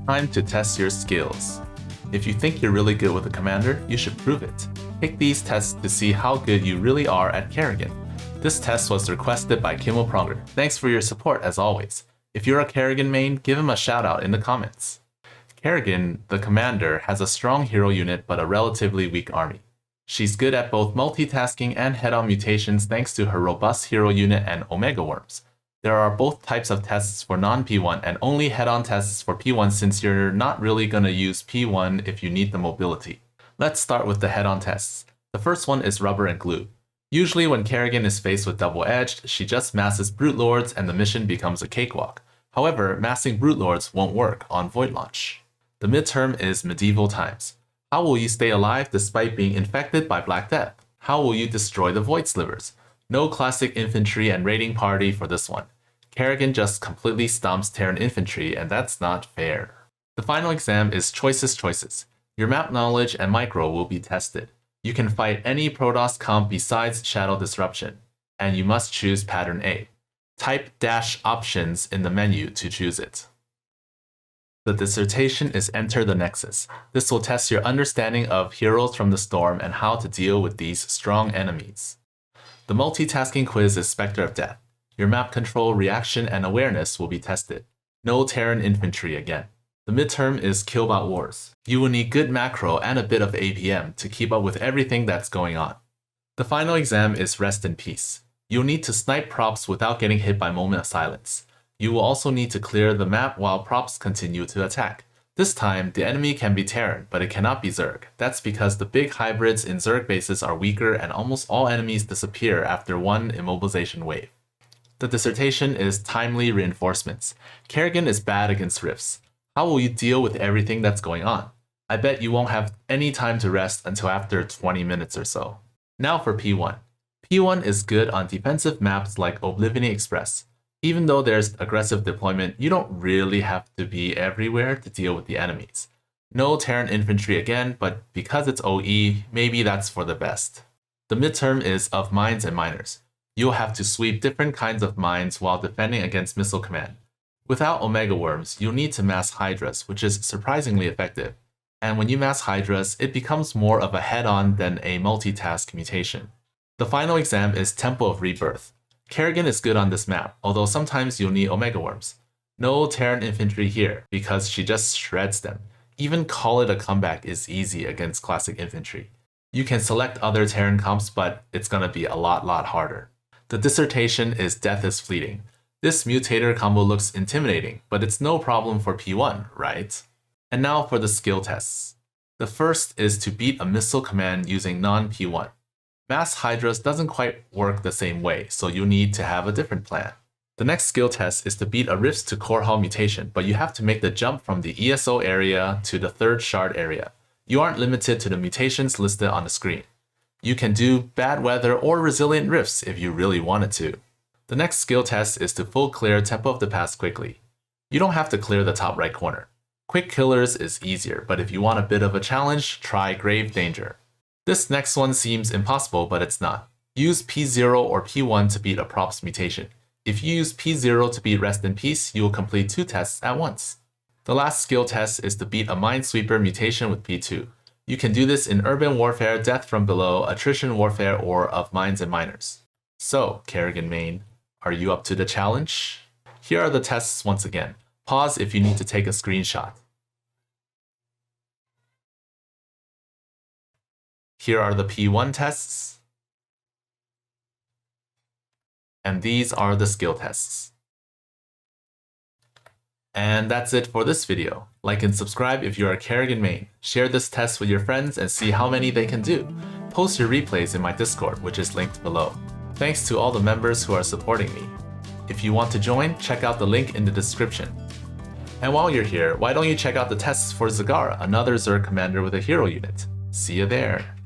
Time to test your skills. If you think you're really good with a commander, you should prove it. Take these tests to see how good you really are at Kerrigan. This test was requested by Kimmel Pronger. Thanks for your support as always. If you're a Kerrigan main, give him a shout out in the comments. Kerrigan, the commander, has a strong hero unit but a relatively weak army. She's good at both multitasking and head-on mutations thanks to her robust hero unit and Omega Worms. There are both types of tests for non-P1 and only head-on tests for P1 since you're not really gonna use P1 if you need the mobility. Let's start with the head-on tests. The first one is rubber and glue. Usually when Kerrigan is faced with double-edged, she just masses Brute Lords and the mission becomes a cakewalk. However, massing Brute Lords won't work on Void Launch. The midterm is medieval times. How will you stay alive despite being infected by Black Death? How will you destroy the Void Slivers? No classic infantry and raiding party for this one. Kerrigan just completely stomps Terran infantry and that's not fair. The final exam is choices. Your map knowledge and micro will be tested. You can fight any Protoss comp besides Shadow Disruption, and you must choose pattern A. Type -options in the menu to choose it. The dissertation is Enter the Nexus. This will test your understanding of Heroes from the Storm and how to deal with these strong enemies. The multitasking quiz is Spectre of Death. Your map control, reaction, and awareness will be tested. No Terran infantry again. The midterm is Killbot Wars. You will need good macro and a bit of APM to keep up with everything that's going on. The final exam is Rest in Peace. You'll need to snipe props without getting hit by Moment of Silence. You will also need to clear the map while props continue to attack. This time, the enemy can be Terran, but it cannot be Zerg. That's because the big hybrids in Zerg bases are weaker and almost all enemies disappear after one immobilization wave. The dissertation is Timely Reinforcements. Kerrigan is bad against rifts. How will you deal with everything that's going on? I bet you won't have any time to rest until after 20 minutes or so. Now for P1. P1 is good on defensive maps like Oblivion Express. Even though there's aggressive deployment, you don't really have to be everywhere to deal with the enemies. No Terran infantry again, but because it's OE, maybe that's for the best. The midterm is of mines and miners. You'll have to sweep different kinds of mines while defending against missile command. Without Omega Worms, you'll need to mass Hydras, which is surprisingly effective. And when you mass Hydras, it becomes more of a head-on than a multitask mutation. The final exam is Temple of Rebirth. Kerrigan is good on this map, although sometimes you'll need Omega Worms. No Terran infantry here, because she just shreds them. Even call it a comeback is easy against classic infantry. You can select other Terran comps, but it's gonna be a lot harder. The dissertation is Death is Fleeting. This mutator combo looks intimidating, but it's no problem for P1, right? And now for the skill tests. The first is to beat a missile command using non-P1. Mass Hydras doesn't quite work the same way, so you need to have a different plan. The next skill test is to beat a Rifts to Core Hall mutation, but you have to make the jump from the ESO area to the third shard area. You aren't limited to the mutations listed on the screen. You can do Bad Weather or Resilient Rifts if you really wanted to. The next skill test is to full clear Tempo of the Past quickly. You don't have to clear the top right corner. Quick killers is easier, but if you want a bit of a challenge, try Grave Danger. This next one seems impossible, but it's not. Use P0 or P1 to beat a props mutation. If you use P0 to beat Rest in Peace, you will complete 2 tests at once. The last skill test is to beat a Minesweeper mutation with P2. You can do this in Urban Warfare, Death from Below, Attrition Warfare, or of Mines and Miners. So, Kerrigan main, are you up to the challenge? Here are the tests once again. Pause if you need to take a screenshot. Here are the P1 tests. And these are the skill tests. And that's it for this video. Like and subscribe if you're a Kerrigan main. Share this test with your friends and see how many they can do. Post your replays in my Discord, which is linked below. Thanks to all the members who are supporting me. If you want to join, check out the link in the description. And while you're here, why don't you check out the tests for Zagara, another Zerg commander with a hero unit. See you there.